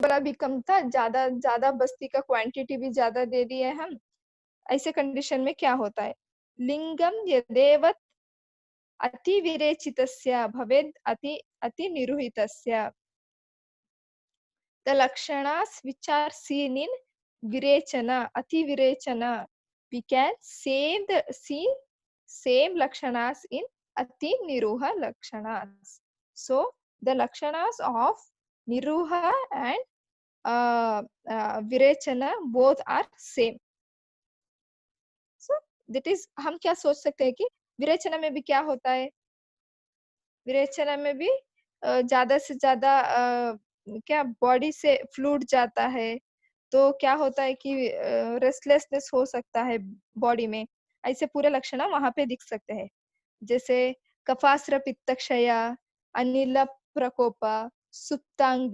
वाला भी कम था, ज्यादा ज्यादा बस्ती का क्वांटिटी भी ज्यादा दे दिए हम। ऐसे कंडीशन में क्या होता है, लिंगम यदेव अति विरेचितस्य भवेद अति निरूहितस्य। The lakshanas which are seen in virechana, ati virechana, we can see same lakshanas in ati niruha lakshanas. So the lakshanas of niruha and virechana both are same. So that is, हम क्या सोच सकते हैं कि विरेचना में भी क्या होता है, विरेचना में भी ज्यादा से ज्यादा क्या बॉडी से फ्लूइड जाता है, तो क्या होता है कि रेस्टलेसनेस हो सकता है बॉडी में। ऐसे पूरे लक्षण वहां पे दिख सकते हैं, जैसे कफास्र पित्तक्षय, अनिल प्रकोप, सुप्तांग,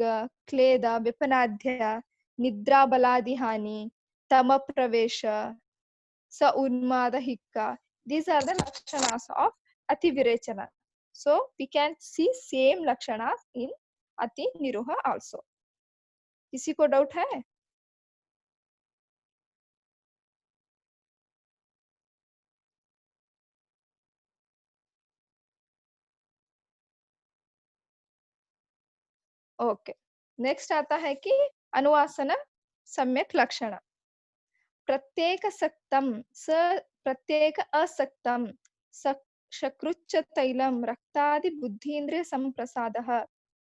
क्लेद, विपनाध्य, निद्रा बलादि हानि, तम प्रवेश, स उन्माद हिक्का। These are the lakshanas of ati virechana. So we can see same lakshanas in ati niruha also. किसी को डाउट है? ओके, नेक्स्ट आता है कि अनुवासन सम्यक लक्षण। प्रत्येक सक्तम स प्रत्येक असक्तम शकृच्च तैलम रक्तादि बुद्धीन्द्रिय संप्रसादः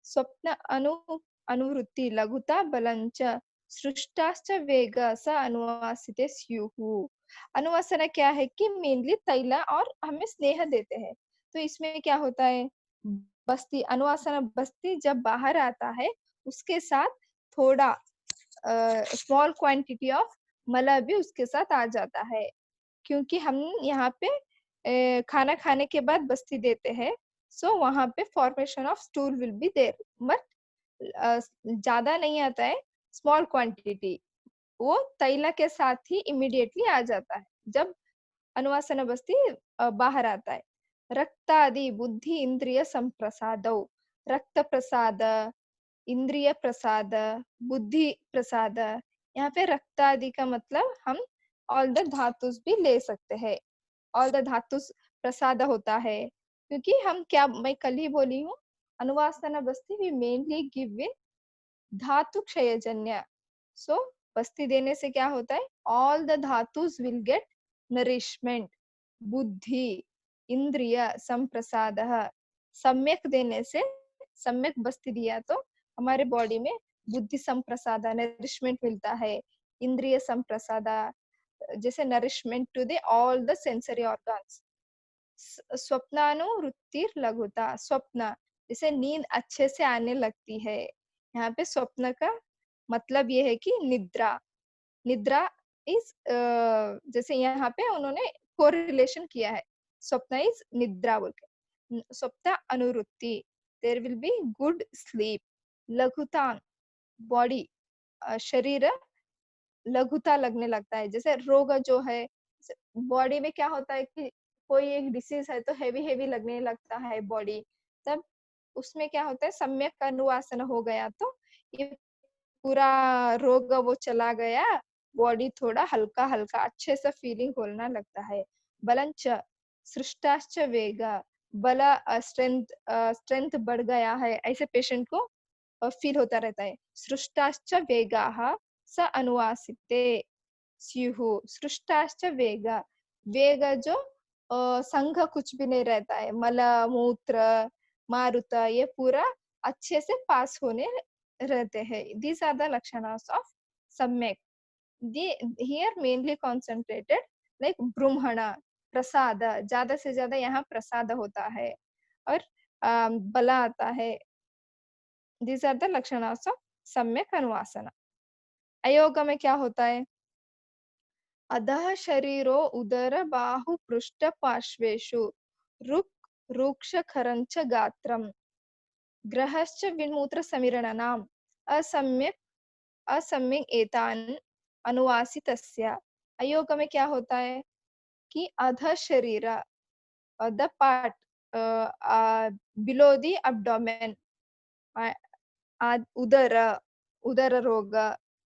स्वप्न अनुवृत्ति लघुता बलंच सृष्टाश्च वेग स अनुवासिते स्युः। अनुवासना क्या है कि मेनली तैला और हमें स्नेह देते हैं। तो इसमें क्या होता है, बस्ती अनुवासना बस्ती जब बाहर आता है उसके साथ थोड़ा स्मॉल क्वांटिटी ऑफ मला भी उसके साथ आ जाता है, क्योंकि हम यहाँ पे खाना खाने के बाद बस्ती देते हैं। सो वहां पे formation of stool will be there, but ज्यादा नहीं आता है, स्मॉल क्वांटिटी। वो तैला के साथ ही इमिडिएटली आ जाता है जब अनुवासन बस्ती बाहर आता है। रक्तादि बुद्धि इंद्रिय संप्रसादौ, रक्त प्रसाद, इंद्रिय प्रसाद, बुद्धि प्रसाद। यहाँ पे रक्तादि का मतलब हम ऑल द धातुस भी ले सकते हैं, ऑल द धातुस प्रसाद होता है, क्योंकि हम क्या, मैं कल ही बोली हूँ, अनुवासना बस्ती वी मेनली गिव इन धातु क्षयजन्य। सो बस्ती देने से क्या होता है, ऑल द धातुस विल गेट नरिशमेंट। बुद्धि इंद्रिय संप्रसाद, सम्यक देने से, सम्यक बस्ती दिया तो हमारे बॉडी में बुद्धि संप्रसाद नरिशमेंट मिलता है, इंद्रिय संप्रसाद जैसे nourishment to the all the sensory organs. स्वप्नानुवृत्ति लघुता, स्वप्न जैसे नींद अच्छे से आने लगती है। यहाँ पे स्वप्न का मतलब ये है कि निद्रा, निद्रा इज जैसे यहाँ पे उन्होंने कोरिलेशन किया है, स्वप्न इज निद्रा बोल के। स्वप्न अनुवृत्ति, there will be good sleep. लघुता बॉडी, शरीर लघुता लगने लगता है, जैसे रोग जो है बॉडी में क्या होता है कि कोई एक डिसीज है तो हेवी हेवी लगने लगता है बॉडी, तब उसमें क्या होता है, सम्यक अनुवासन हो गया तो ये पूरा रोग वो चला गया, बॉडी थोड़ा हल्का हल्का अच्छे से फीलिंग होना लगता है। बलंच सृष्टाश्च वेग, बल स्ट्रेंथ, स्ट्रेंथ बढ़ गया है, ऐसे पेशेंट को फील होता रहता है। सृष्टाश्च वेगाः स अनुवासिते स्युः। सृष्टाश्च वेग, वेग जो संघ कुछ भी नहीं रहता है, मल मूत्र मारुत ये पूरा अच्छे से पास होने रहते हैं। These are the lakshanas of सम्यक। Here mainly concentrated like ब्रूमहण, प्रसाद, ज्यादा से ज्यादा यहाँ प्रसाद होता है और बला आता है। These are the lakshanas of सम्यक अनुवासना। अयोग में क्या होता है, अधः शरीरो उदर बाहु पृष्ठ पार्श्वेषु रुक् रुक्ष खरंच गात्रम ग्रहश्च विन्मूत्र समीरणनाम असम्यक असम्यक एतान अनुवासितस्य। अयोग में क्या होता है कि अध शरीर, the part below the abdomen, उदर उदर रोग,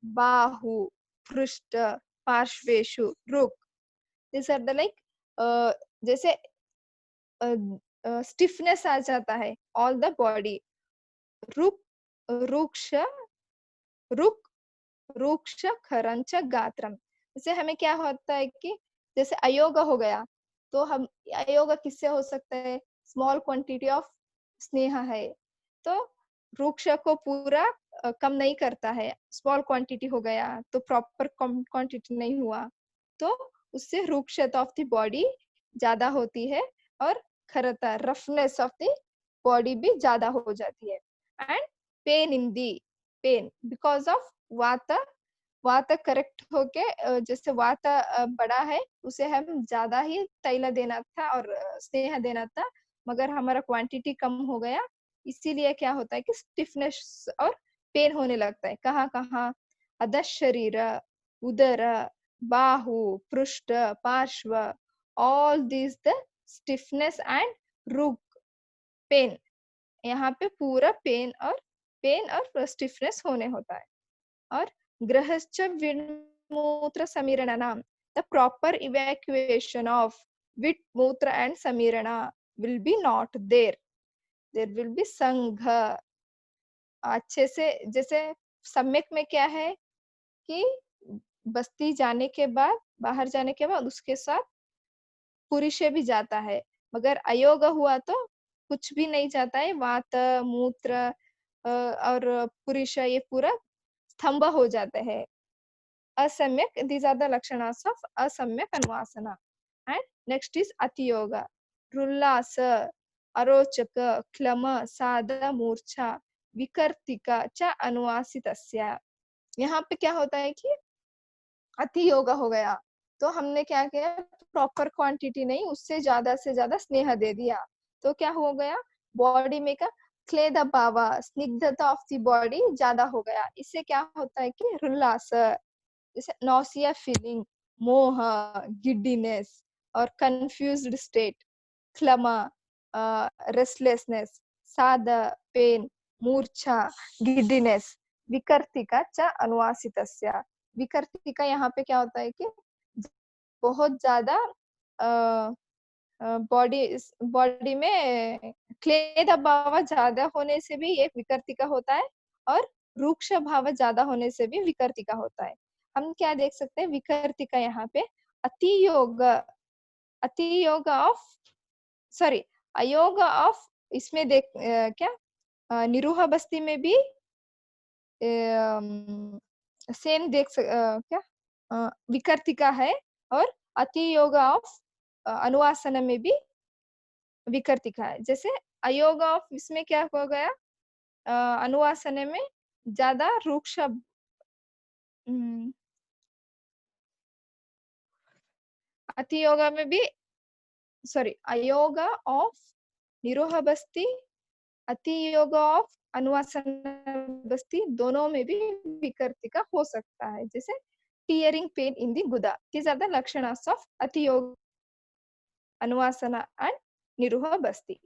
बाहु, पृष्ठ, पार्श्वेषु, रुक। These are the like जैसे स्टिफनेस आ जाता है ऑल द बॉडी। रुक, रुक्ष, रुक, रुक्ष, खरंच, गात्रम। जैसे हमें क्या होता है कि जैसे अयोग हो गया, तो हम अयोग किससे हो सकता है? स्मॉल क्वांटिटी ऑफ स्नेह है, तो वृक्ष को पूरा कम नहीं करता है। स्मॉल क्वांटिटी हो गया तो प्रॉपर क्वांटिटी नहीं हुआ, तो उससे वृक्षता ऑफ द बॉडी ज्यादा होती है और खरता रफनेस ऑफ द बॉडी भी ज्यादा हो जाती है। And pain in the, pain because of वाता, वाता करेक्ट होके जैसे वाता बड़ा है, उसे हम ज्यादा ही तैल देना था और स्नेह देना था, मगर हमारा क्वांटिटी कम हो गया, इसीलिए क्या होता है कि स्टिफनेस और पेन होने लगता है। कहाँ कहाँ? अध शरीर, उदर, बाहु, पृष्ठ, पार्श्व, all this the stiffness and रुक, पेन। यहाँ पे पूरा पेन और स्टिफनेस होने होता है। और गृहस्थ विमूत्र समीरणा, the proper evacuation of vit, मूत्र and samirana will be not there, there will be संघ। अच्छे से जैसे सम्यक में क्या है कि बस्ती जाने के बाद, बाहर जाने के बाद उसके साथ पुरुष भी जाता है, मगर अयोग हुआ तो कुछ भी नहीं जाता है। वात, मूत्र और पुरुष ये पूरा स्तंभ हो जाते हैं। असम्यक, these are the lakshanas of असम्यक अनुवासना। And next is अतियोग, रुल्लास, अरोचक, क्लम, साद, मूर्छा, विकर्तिका च अनुवासितस्य। यहाँ पे क्या होता है कि अति योग हो गया, तो हमने क्या किया, प्रॉपर क्वांटिटी नहीं, उससे ज्यादा से ज्यादा स्नेह दे दिया, तो क्या हो गया, बॉडी में का क्लेद भावा, स्निग्धता ऑफ द बॉडी ज्यादा हो गया। इससे क्या होता है कि रुल्लास, जैसे नौसिया फीलिंग, मोह, गिड्डीनेस और कंफ्यूज्ड स्टेट, क्लमा, रेस्टलेसनेस, साद, पेन, मूर्छा, गिड्डीनेस, विकर्तिका च अनुवासितस्य। विकर्तिका यहाँ पे क्या होता है कि बहुत ज्यादा बॉडी बॉडी में क्लेद भाव ज्यादा होने से भी एक विकर्तिका होता है, और रूक्ष भाव ज्यादा होने से भी विकर्तिका होता है। हम क्या देख सकते हैं विकर्तिका यहाँ पे? अति योग, अति योग ऑफ, सॉरी, अयोग ऑफ, इसमें देख क्या निरूह बस्ती में भी सेम क्या विकर्तिका है, और अति योग ऑफ अनुवासन में भी विकर्तिका है। जैसे अयोग ऑफ इसमें क्या हो गया, अनुवासन में ज्यादा रूक्ष, अति योग में भी, सॉरी, अयोग ऑफ निरोह बस्ती, अति योग ऑफ अनुवासन बस्ती, दोनों में भी विकर्तिका हो सकता है। जैसे टीयरिंग पेन इन दी गुदा, दीज आर द लक्षणास ऑफ अति योग, अनुवासना एंड निरूह बस्ती।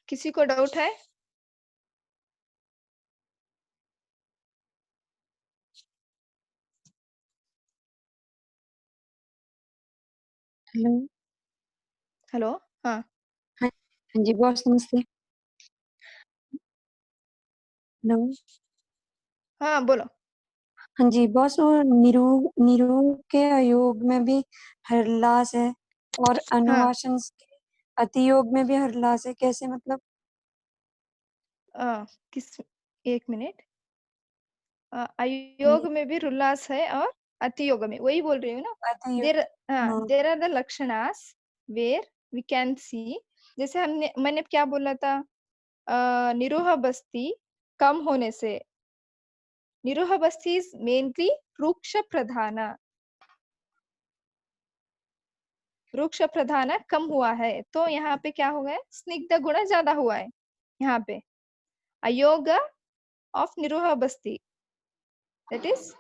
किसी को डाउट है? हेलो। हेलो, हाँ हाँ, हाँ जी बॉस, नमस्ते। हेलो। हाँ बोलो। हाँ जी बॉस, वो निरू निरू के अयोग में भी हरलास है और हाँ अनुवासन के अतियोग में भी हरलास है, कैसे मतलब? किस, एक मिनट, अयोग में भी उल्लास है और अति योग में, वही बोल रही हूँ ना। अतियोग। देर, हाँ, हाँ। देर आर द लक्षणास वेर वी कैन सी, जैसे मैंने क्या बोला था, निरोह बस्ती कम होने से, निरोह बस्ती इज मेनली वृक्ष प्रधान, वृक्ष प्रधान कम हुआ है, तो यहाँ पे क्या हो गया, स्निग्ध गुण ज्यादा हुआ है यहाँ पे। अयोग ऑफ निरोह बस्ती, दैट इज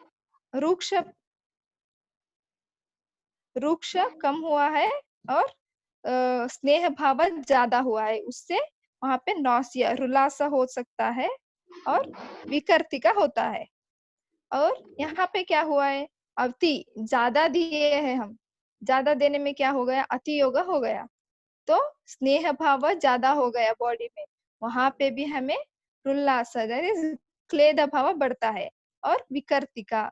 वृक्ष, वृक्ष कम हुआ है और स्नेह भाव ज्यादा हुआ है, उससे वहाँ पे नौसिया रुलासा हो सकता है और विकर्तिका होता है। और यहाँ पे क्या हुआ है, अति ज्यादा दिए हैं हम, ज्यादा देने में क्या हो गया, अति योगा हो गया, तो स्नेह भाव ज्यादा हो गया बॉडी में, वहां पे भी हमें उल्लास क्लेद भाव बढ़ता है। और विकर्तिका,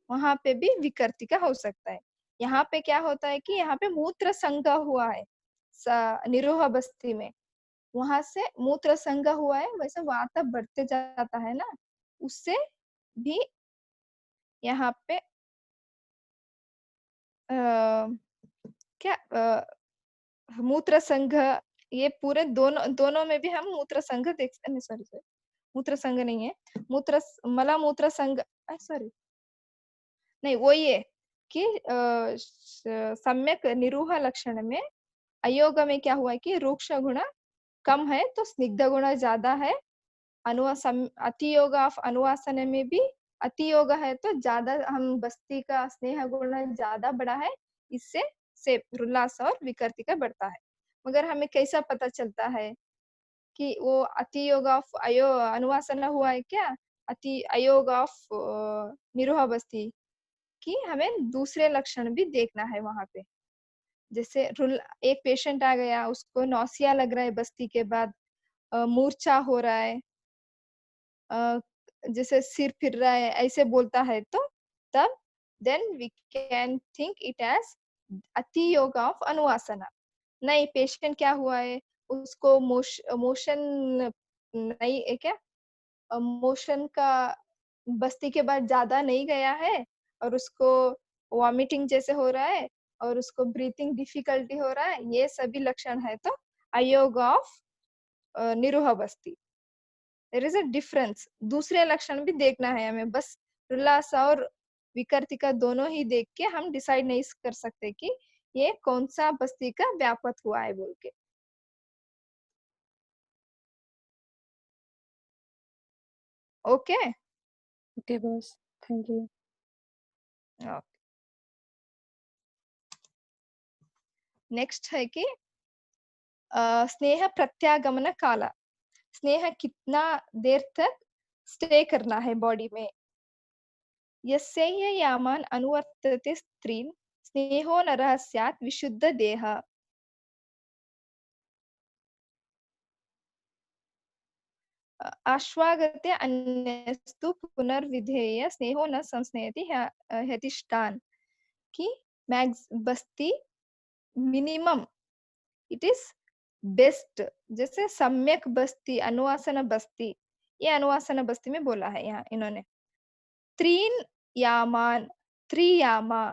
वहां पे भी विकर्तिका हो सकता है। यहाँ पे क्या होता है कि यहाँ पे मूत्र संघ हुआ है निरोह बस्ती में, वहां से मूत्र संघ हुआ है, वैसे वात बढ़ते जाता है ना, उससे भी यहाँ पे क्या मूत्र संघ, ये पूरे दोनों दोनों में भी हम मूत्र संघ देख, नहीं सॉरी सॉरी, मूत्र संघ नहीं है, मूत्र मला मूत्र संघ, सॉरी नहीं वो ये कि सम्यक निरूह लक्षण में अयोग में क्या हुआ है कि रूक्ष गुण कम है तो स्निग्ध गुण ज्यादा है, अति योग ऑफ अनुवासन में भी अति योग है तो ज्यादा हम बस्ती का स्नेह गुण ज्यादा बढ़ा है, इससे से उल्लास और विकर्तिका बढ़ता है। मगर हमें कैसा पता चलता है कि वो अति योग ऑफ अयो अनुवासन हुआ है क्या, अति अयोग ऑफ निरोह बस्ती, कि हमें दूसरे लक्षण भी देखना है वहां पे। जैसे एक पेशेंट आ गया, उसको नौसिया लग रहा है बस्ती के बाद, मूर्छा हो रहा है, जैसे सिर फिर रहा है ऐसे बोलता है, तो तब then we can think it as ati yoga of अनुवासना। नहीं, पेशेंट क्या हुआ है, उसको मोशन नहीं है क्या, मोशन का बस्ती के बाद ज्यादा नहीं गया है, और उसको वॉमिटिंग जैसे हो रहा है, और उसको ब्रीथिंग डिफिकल्टी हो रहा है, ये सभी लक्षण है तो अयोग of निरोह Basti. There is a difference, दूसरे लक्षण भी देखना है हमें, बस उल्लास और विकर्तिका दोनों ही देख के हम डिसाइड नहीं कर सकते कि ये कौन सा बस्ती का व्यापक हुआ है बोल के। Okay. Okay boss, thank you. Next है कि स्नेह प्रत्यागमन काल, स्नेह कितना देर तक स्टे करना है बॉडी में। यस्यैह यामान् अनुवर्तते स्त्रीन् स्नेहो नरः स्यात् विशुद्ध देह। आश्वागते अन्यस्तु पुनर्विधेय स्नेहो न संस्नेयति ह्यतिष्ठान्, कि max Basti minimum it is best, जैसे सम्यक बस्ती अनुवासन बस्ती, ये अनुवासन बस्ती में बोला है यहाँ इन्होंने। त्रीन यामान, थ्री यामा,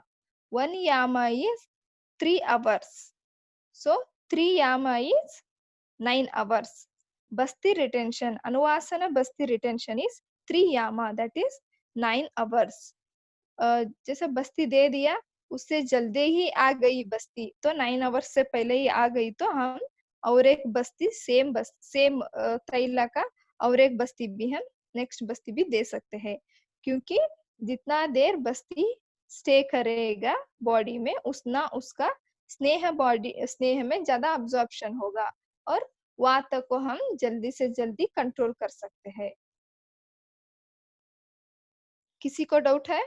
वन यामा is 3 hours, so 3 yama is 9 hours. Basti retention, Anuvasana Basti retention is 3 yama, that is 9 hours. जैसे बस्ती दे दिया, उससे जल्दी ही आ गई बस्ती, तो 9 hours से पहले ही आ गई, तो हम और एक बस्ती सेम तैला का और एक बस्ती भी हम नेक्स्ट बस्ती भी दे सकते हैं, क्योंकि जितना देर बस्ती स्टे करेगा बॉडी में, उतना उसका स्नेह बॉडी स्नेह में ज्यादा अब्जॉर्प्शन होगा, और वात को हम जल्दी से जल्दी कंट्रोल कर सकते हैं। किसी को डाउट है?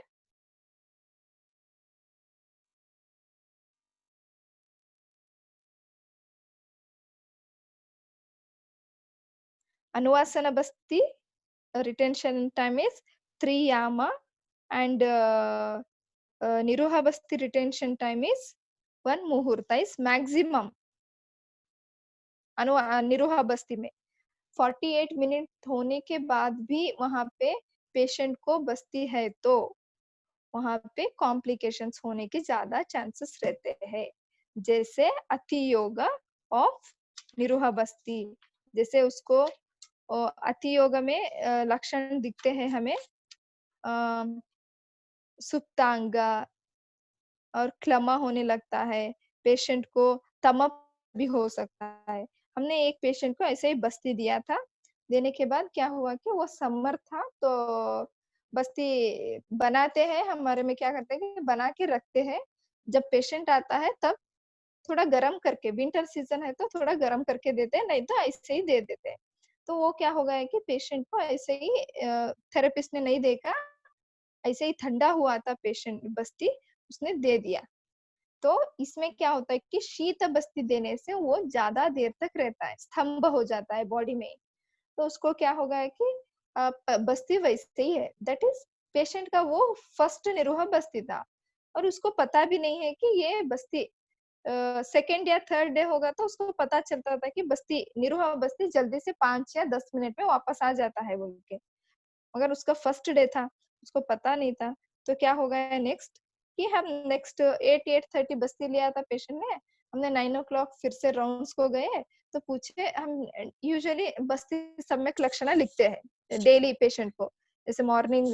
Anuvasana Basti retention time is 3 yama, and Niroha Basti retention time is 1 muhurta is maximum निरोहा बस्ती में। 48 मिनट होने के बाद भी वहां पे पेशेंट को बस्ती है तो वहां पे कॉम्प्लिकेशंस होने के ज्यादा चांसेस रहते हैं, जैसे अति योगा ऑफ निरोहा बस्ती। जैसे उसको अति योग में लक्षण दिखते हैं हमें, सुप्तांगा और क्लमा होने लगता है, पेशेंट को तमप भी हो सकता है। हमने एक पेशेंट को ऐसे ही बस्ती दिया था, देने के बाद क्या हुआ कि वो समर था, तो बस्ती बनाते हैं हमारे में क्या करते हैं कि बना के रखते हैं, जब पेशेंट आता है तब थोड़ा गर्म करके, विंटर सीजन है तो थोड़ा गर्म करके देते हैं, नहीं तो ऐसे ही दे देते हैं। तो वो क्या होगा है कि पेशेंट को ऐसे ही थेरेपिस्ट ने नहीं देखा, ऐसे ही ठंडा हुआ था पेशेंट बस्ती, उसने दे दिया। तो इसमें क्या होता है कि शीत बस्ती देने से वो ज़्यादा देर तक रहता है, स्तंभ हो जाता है बॉडी में। तो उसको क्या होगा है कि बस्ती वैसे ही है, दैट इज पेशेंट का वो फर्स्ट निरूह बस्ती था और उसको पता भी नहीं है कि ये बस्ती सेकेंड या थर्ड डे होगा, तो उसको पता चलता था कि बस्ती निरूह बस्ती जल्दी से 5 या 10 मिनट में वापस आ जाता है बोल के। मगर उसका फर्स्ट डे था, उसको पता नहीं था। तो क्या हो गया नेक्स्ट कि हम नेक्स्ट 8-8:30 बस्ती लिया था पेशेंट ने, हमने 9 o'clock फिर से राउंड्स को गए, तो पूछे हम यूजुअली बस्ती सम्यक लक्षण लिखते हैं डेली पेशेंट को, जैसे मॉर्निंग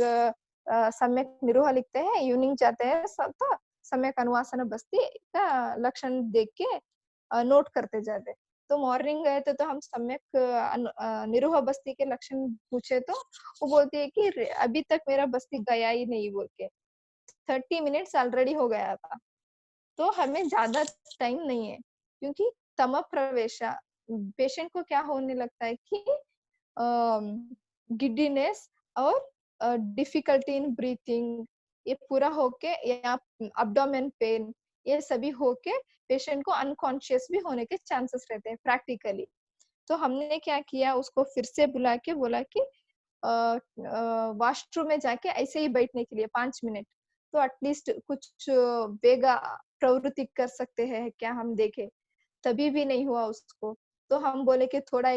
सम्यक निरूह लिखते हैं, इवनिंग जाते हैं सब तो सम्यक अनुवासन बस्ती का लक्षण देख के नोट करते जाते। तो मॉर्निंग गए थे तो हम सम्यक निरूह बस्ती के लक्षण पूछे, तो वो बोलती है कि अभी तक मेरा बस्ती गया ही नहीं बोल के, 30 मिनट्स ऑलरेडी हो गया था। तो हमें ज्यादा टाइम नहीं है, क्योंकि तम प्रवेश पेशेंट को क्या होने लगता है कि गिड्डीनेस और डिफिकल्टी इन ब्रीथिंग, ये पूरा होके या अब्डोमेन पेन, ये सभी होके पेशेंट को अनकॉन्शियस भी होने के चांसेस रहते हैं प्रैक्टिकली। तो हमने क्या किया, उसको फिर से बुला के बोला कि वॉशरूम में जाके ऐसे ही बैठने के लिए 5 मिनट, तो एटलीस्ट कुछ वेगा प्रवृत्ति कर सकते हैं क्या हम देखे। तभी भी नहीं हुआ उसको, तो हम बोले कि थोड़ा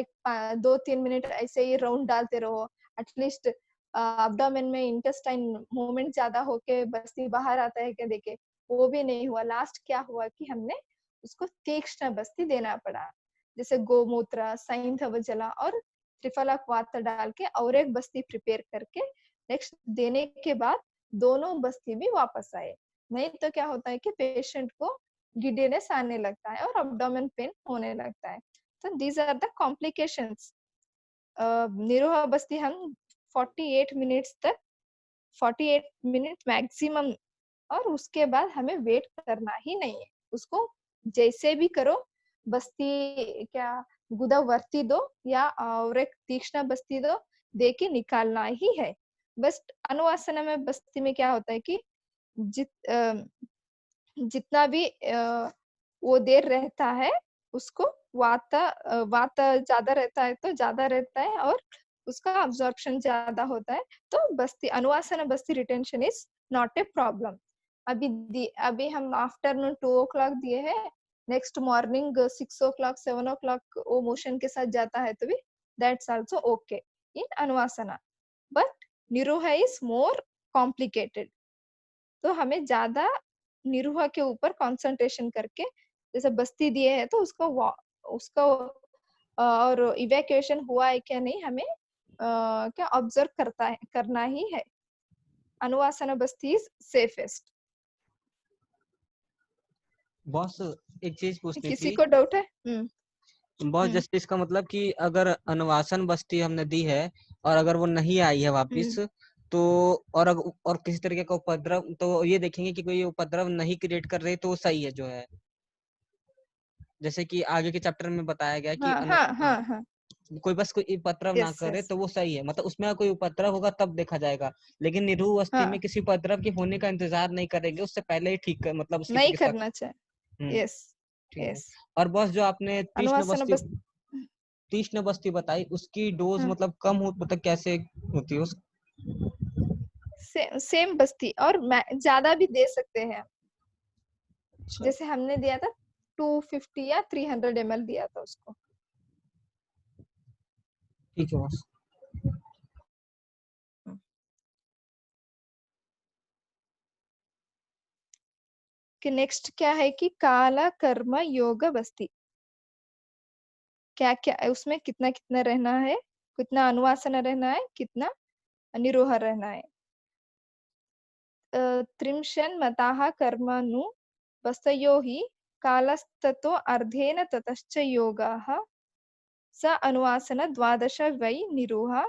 2-3 मिनट ऐसे ही राउंड डालते रहो, एटलीस्ट अब्डोमेन में इंटेस्टाइन मूवमेंट ज्यादा होके बस्ती बाहर आता है क्या देखे। वो भी नहीं हुआ। लास्ट क्या हुआ कि हमने उसको तीक्ष्ण बस्ती देना पड़ा, जैसे गोमूत्र, सैंधव जला और त्रिफला क्वाथ डाल के और एक बस्ती प्रिपेयर करके नेक्स्ट देने के बाद दोनों बस्ती भी वापस आए। नहीं तो क्या होता है कि पेशेंट को गिड्डीनेस आने लगता है और अब्डोमेन पेन होने लगता है। तो दीज आर द कॉम्प्लिकेशंस। निरोह बस्ती हम 48 मिनट्स तक, 48 मिनट मैक्सिमम, और उसके बाद हमें वेट करना ही नहीं है। उसको जैसे भी करो, बस्ती क्या गुदावर्ती दो या और एक तीक्ष्ण बस्ती दो, दे के निकालना ही है। बस अनुवासन में बस्ती में क्या होता है कि जितना भी वो देर रहता है, उसको वात ज्यादा रहता है तो ज्यादा रहता है और उसका अब्जॉर्प्शन ज्यादा होता है, तो बस्ती अनुवासन बस्ती retention is not a problem. अभी हम आफ्टरनून 2 o'clock दिए हैं, नेक्स्ट मॉर्निंग 6 o'clock 7 o'clock वो मोशन के साथ जाता है तो भी दैट्स आल्सो ओके इन अनुवासना। बट निरोह इज मोर कॉम्प्लिकेटेड, तो हमें ज्यादा निरूह के ऊपर कंसंट्रेशन करके, जैसे बस्ती दिए है तो उसका और इवैक्यूएशन हुआ है क्या नहीं, हमें क्या ऑब्जर्व करना ही है। अनुवासन बस्ती इज सेफेस्ट। बॉस एक चीज पूछनी किसी थी। को डाउट है? बॉस हम्म जैसे इसका मतलब कि अगर अनुवासन बस्ती हमने दी है और अगर वो नहीं आई है वापिस, हम्म तो और किसी तरीके का उपद्रव, तो ये देखेंगे कि कोई उपद्रव नहीं क्रिएट कर रही तो वो सही है जो है। जैसे कि आगे के चैप्टर में बताया गया कि हाँ हाँ हाँ हाँ। कोई बस कोई उपद्रव ना यस करे यस। तो वो सही है, मतलब उसमें कोई उपद्रव होगा तब देखा जाएगा। लेकिन निरूह अवस्थी में हाँ, किसी उपद्रव के होने का इंतजार नहीं करेंगे, उससे पहले ही ठीक कर, मतलब उसकी नहीं चिकित्सा। करना चाहिए। हम्म। यस ठीक है। यस। और बॉस जो आपने अनुवासन बस। तीक्ष्ण बस्ती बताई, उसकी डोज हाँ, मतलब कम हो मतलब कैसे होती है सेम बस्ती और ज्यादा भी दे सकते हैं। अच्छा। जैसे हमने दिया था 250 या 300 ml दिया था उसको। ठीक है बॉस। कि नेक्स्ट क्या है कि काला कर्म योग बस्ती, क्या क्या उसमें कितना कितना रहना है, कितना अनुवासन रहना है, कितना निरोह रहना है। त्रिंशन मताः कर्मणु बस्तयो हि कालस्ततो अर्धेन ततश्च योगाः स अनुवासन 12 वै निरोह।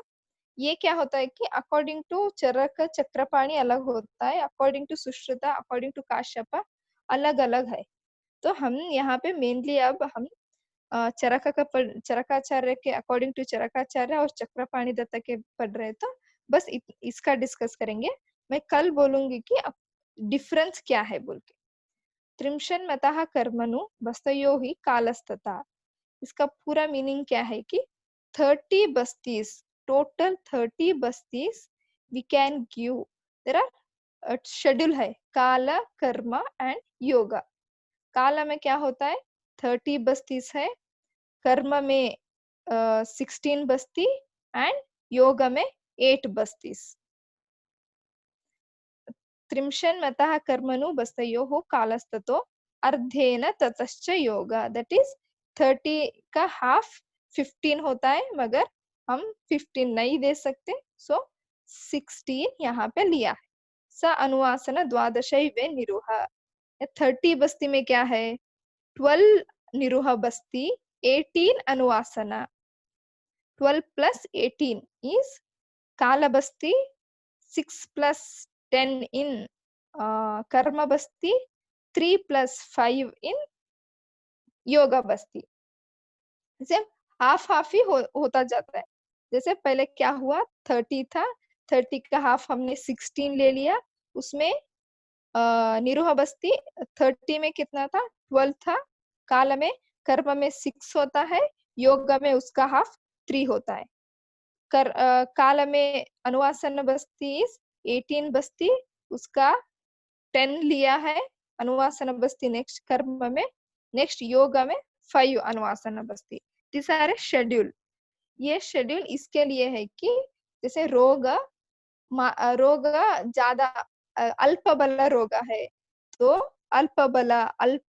ये क्या होता है कि अकॉर्डिंग टू चरक चक्रपाणी अलग होता है, according to Sushruta, according to Kashyapa अलग अलग है। तो हम यहाँ पे मेनली अब हम चरकाचार्य के अकॉर्डिंग टू चरकाचार्य और चक्रपाणि दत्त के पढ़ रहे, तो बस इसका डिस्कस करेंगे। मैं कल बोलूंगी कि डिफरेंस क्या है बोल के। त्रिंशन्मतः कर्मणु बस्तयो ही कालस्तता, इसका पूरा मीनिंग क्या है कि 30 बस्तीज, टोटल 30 बस्तीज we can give. There are schedule है काल, कर्म एंड योगा। काल में क्या होता है, 30 बस्तीज है, कर्म में 16 बस्ती एंड योग में 8 बस्तीज। त्रिंशन्मतः कर्मणु बस्तयोः कालस्ततो अर्धेन ततश्च योग, दैट इज 30 का हाफ 15 होता है, मगर हम 15 नहीं दे सकते, सो 16 यहाँ पे लिया है। स अनुवासन द्वादशैवे निरुह, 30 बस्ती में क्या है, 12 निरुह बस्ती, 18 अनुवासना। 12 plus 18 is Kala Basti, 6 plus 10 in Karma Basti, 3 plus 5 in Yoga Basti। जैसे हाफ हाफ ही होता जाता है। जैसे पहले क्या हुआ, 30 था, 30 का हाफ हमने 16 ले लिया, उसमें निरुह बस्ती 30 में कितना था, 12 था, काल में कर्म में 6 होता है, योग में उसका हाफ 3 होता है। काल में अनुवासन बस्ती 18 बस्ती, उसका 10 लिया है अनुवासन बस्ती नेक्स्ट कर्म में, नेक्स्ट योग में 5 अनुवासन बस्ती। This are a schedule. ये शेड्यूल इसके लिए है कि जैसे रोग ज्यादा अल्प बल रोग है, तो अल्प बल, अल्प